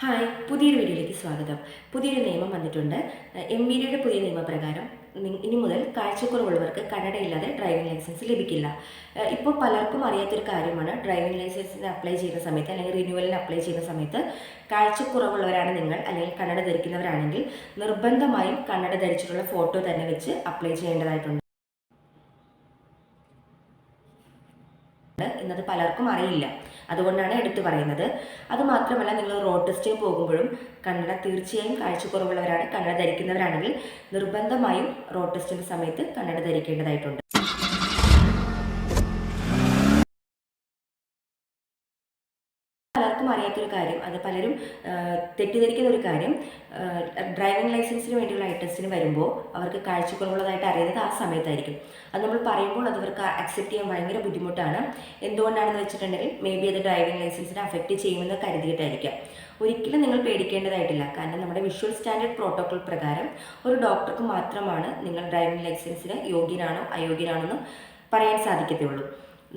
Hi, പുതിയൊരു വീഡിയോയിലേക്ക് സ്വാഗതം. പുതിയൊരു നിയമം വന്നിട്ടുണ്ട്. MVDയുടെ പുതിയ നിയമപ്രകാരം ഇനി മുതൽ കാഴ്ചക്കുറവുള്ളവർക്ക് കണ്ണടയില്ലാതെ ഡ്രൈവിംഗ് ലൈസൻസ് ലഭിക്കില്ല. ഇപ്പോൾ പലർക്കും അറിയാത്തൊരു കാര്യമാണ്, ഡ്രൈവിംഗ് ലൈസൻസിന് അപ്ലൈ ചെയ്യുന്ന സമയത്ത് അല്ലെങ്കിൽ റിന്യൂവലിന് അപ്ലൈ ചെയ്യുന്ന സമയത്ത് കാഴ്ചക്കുറവുള്ളവരാണ് നിങ്ങൾ അല്ലെങ്കിൽ കണ്ണട ധരിക്കുന്നവരാണെങ്കിൽ നിർബന്ധമായും കണ്ണട ധരിച്ചിട്ടുള്ള ഫോട്ടോ തന്നെ വെച്ച് അപ്ലൈ ചെയ്യേണ്ടതായിട്ടുണ്ട്. എന്നത് പലർക്കും അറിയില്ല, അതുകൊണ്ടാണ് എടുത്തു പറയുന്നത്. അതുമാത്രമല്ല, നിങ്ങൾ റോഡ് ടെസ്റ്റിന് പോകുമ്പോഴും കണ്ണട തീർച്ചയായും കാഴ്ചക്കുറവുള്ളവരാണ് കണ്ണട ധരിക്കുന്നവരാണെങ്കിൽ നിർബന്ധമായും റോഡ് ടെസ്റ്റിൻ്റെ സമയത്ത് കണ്ണട ധരിക്കേണ്ടതായിട്ടുണ്ട്. പലർക്കും അറിയാത്തൊരു കാര്യം, അത് പലരും തെറ്റിദ്ധരിക്കുന്ന ഒരു കാര്യം, ഡ്രൈവിംഗ് ലൈസൻസിന് വേണ്ടിയുള്ള ഐ ടെസ്റ്റിന് വരുമ്പോൾ അവർക്ക് കാഴ്ചക്കുറവുള്ളതായിട്ട് അറിയുന്നത് ആ സമയത്തായിരിക്കും. അത് നമ്മൾ പറയുമ്പോൾ അതവർക്ക് അക്സെപ്റ്റ് ചെയ്യാൻ ഭയങ്കര ബുദ്ധിമുട്ടാണ്. എന്തുകൊണ്ടാണെന്ന് വെച്ചിട്ടുണ്ടെങ്കിൽ അത് ഡ്രൈവിംഗ് ലൈസൻസിനെ അഫക്റ്റ് ചെയ്യുമെന്ന് കരുതിയിട്ടായിരിക്കാം. ഒരിക്കലും നിങ്ങൾ പേടിക്കേണ്ടതായിട്ടില്ല. കാരണം നമ്മുടെ വിഷ്വൽ സ്റ്റാൻഡേർഡ് പ്രോട്ടോകോൾ പ്രകാരം ഒരു ഡോക്ടർക്ക് മാത്രമാണ് നിങ്ങൾ ഡ്രൈവിംഗ് ലൈസൻസിന് യോഗ്യനാണോ അയോഗ്യനാണോ എന്ന് പറയാൻ സാധിക്കത്തുള്ളൂ.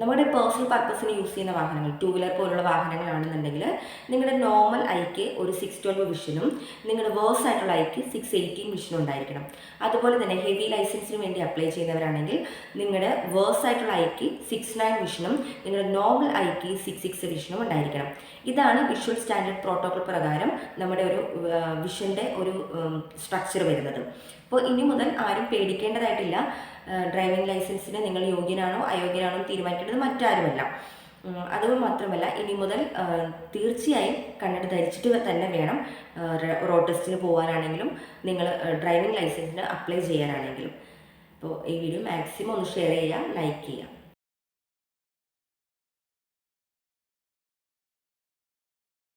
നമ്മുടെ പേഴ്സണൽ പർപ്പസിന് യൂസ് ചെയ്യുന്ന വാഹനങ്ങൾ, 2 വീലർ പോലുള്ള വാഹനങ്ങളാണെന്നുണ്ടെങ്കിൽ നിങ്ങളുടെ നോർമൽ ഐക്ക് ഒരു 612 വിഷനും നിങ്ങളുടെ വേഴ്സ് ആയിട്ടുള്ള ഐക്ക് 618 വിഷനും ഉണ്ടായിരിക്കണം. അതുപോലെ തന്നെ ഹെവി ലൈസൻസിന് വേണ്ടി അപ്ലൈ ചെയ്യുന്നവരാണെങ്കിൽ നിങ്ങളുടെ വേഴ്സ് ആയിട്ടുള്ള ഐക്ക് 69 വിഷനും നിങ്ങളുടെ നോർമൽ ഐക്ക് 66 വിഷനും ഉണ്ടായിരിക്കണം. ഇതാണ് വിഷ്വൽ സ്റ്റാൻഡേർഡ് പ്രോട്ടോകോൾ പ്രകാരം നമ്മുടെ ഒരു വിഷൻ്റെ ഒരു സ്ട്രക്ചർ വരുന്നത്. അപ്പോൾ ഇനി മുതൽ ആരും പേടിക്കേണ്ടതായിട്ടില്ല. ഡ്രൈവിംഗ് ലൈസൻസിന് നിങ്ങൾ യോഗ്യനാണോ അയോഗ്യനാണോ എന്ന് തീരുമാനിക്കേണ്ടത് മറ്റാരുമല്ല. അതുമാത്രമല്ല, ഇനി മുതൽ തീർച്ചയായും കണ്ണട ധരിച്ചിട്ട് തന്നെ വേണം റോഡ് ടെസ്റ്റിന് പോകാനാണെങ്കിലും നിങ്ങൾ ഡ്രൈവിംഗ് ലൈസൻസിന് അപ്ലൈ ചെയ്യാനാണെങ്കിലും. അപ്പോൾ ഈ വീഡിയോ മാക്സിമം ഒന്ന് ഷെയർ ചെയ്യുക, ലൈക്ക് ചെയ്യുക.